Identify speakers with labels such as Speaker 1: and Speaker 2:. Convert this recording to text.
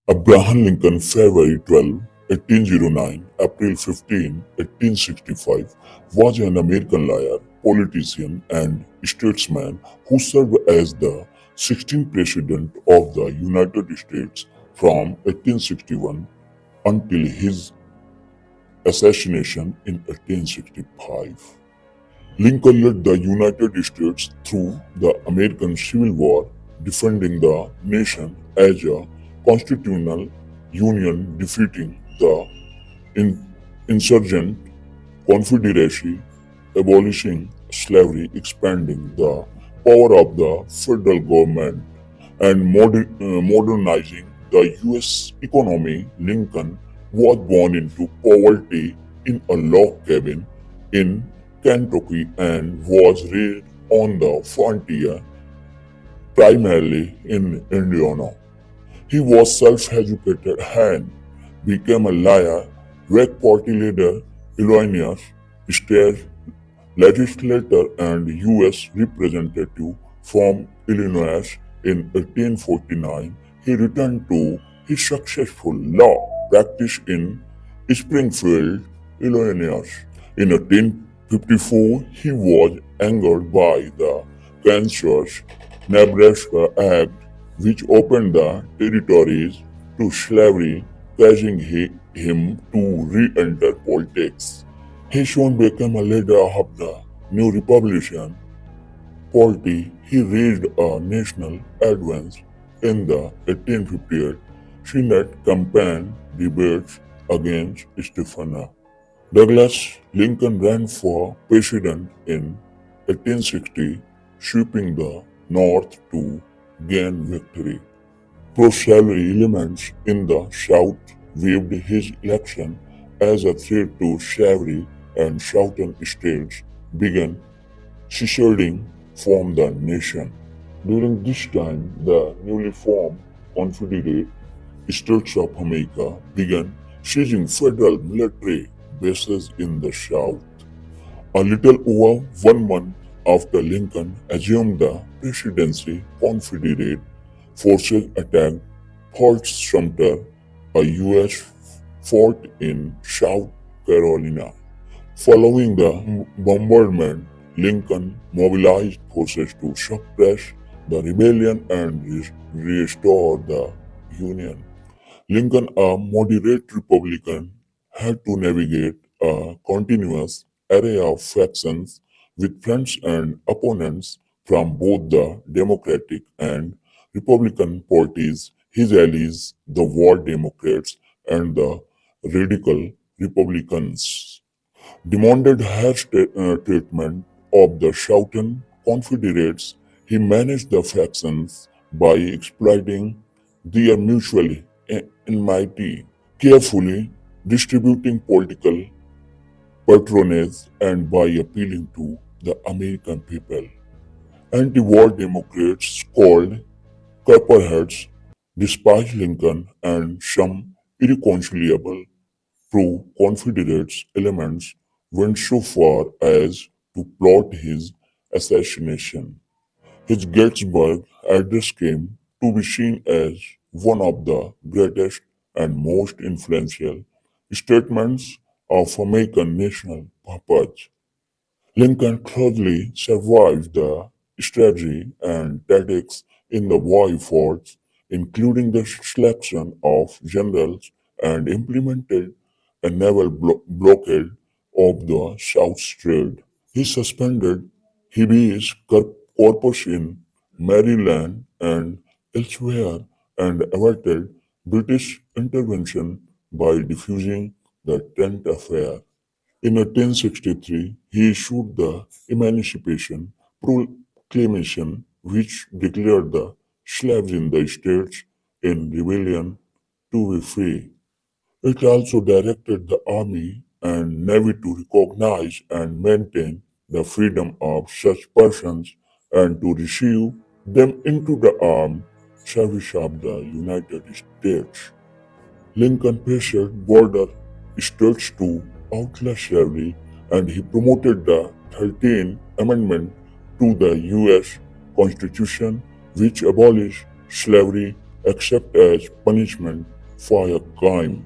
Speaker 1: Abraham Lincoln, February 12, 1809, April 15, 1865, was an American lawyer, politician, and statesman who served as the 16th President of the United States from 1861 until his assassination in 1865. Lincoln led the United States through the American Civil War, defending the nation as a constitutional union, defeating the in- insurgent Confederacy, abolishing slavery, expanding the power of the federal government, and modernizing the U.S. economy. Lincoln was born into poverty in a log cabin in Kentucky and was raised on the frontier, primarily in Indiana. He was self-educated and became a lawyer, Whig Party leader, Illinois state legislator, and U.S. representative from Illinois in 1849. He returned to his successful law practice in Springfield, Illinois. In 1854, he was angered by the Kansas-Nebraska Act, which opened the territories to slavery, causing him to re-enter politics. He soon became a leader of the new Republican Party. He raised a national advance in the 1858 Senate campaign debates against Stephen Douglas. Lincoln ran for president in 1860, sweeping the North to gain victory. Pro-slavery elements in the South viewed his election as a threat to slavery, and southern states began seceding from the nation. During this time, the newly formed Confederate States of America began seizing federal military bases in the South. A little over 1 month after Lincoln assumed the presidency, Confederate forces attacked Fort Sumter, a U.S. fort in South Carolina. Following the bombardment, Lincoln mobilized forces to suppress the rebellion and restore the Union. Lincoln, a moderate Republican, had to navigate a continuous array of factions with friends and opponents from both the Democratic and Republican parties. His allies, the War Democrats and the Radical Republicans, demanded harsh treatment of the Southern Confederates. He managed the factions by exploiting their mutual enmity, carefully distributing political patronage, and by appealing to the American people. Anti-war Democrats called Copperheads despised Lincoln, and some irreconcilable pro-Confederate elements went so far as to plot his assassination. His Gettysburg Address came to be seen as one of the greatest and most influential statements of American national purpose. Lincoln closely survived the strategy and tactics in the war efforts, including the selection of generals, and implemented a naval blockade of the South Strait. He suspended habeas corpus in Maryland and elsewhere and averted British intervention by defusing the Trent Affair. In 1863, he issued the Emancipation Proclamation, which declared the slaves in the states in rebellion to be free. It also directed the army and navy to recognize and maintain the freedom of such persons and to receive them into the armed service of the United States. Lincoln pressured border states to outlaw slavery, and he promoted the 13th Amendment to the U.S. Constitution, which abolished slavery except as punishment for a crime.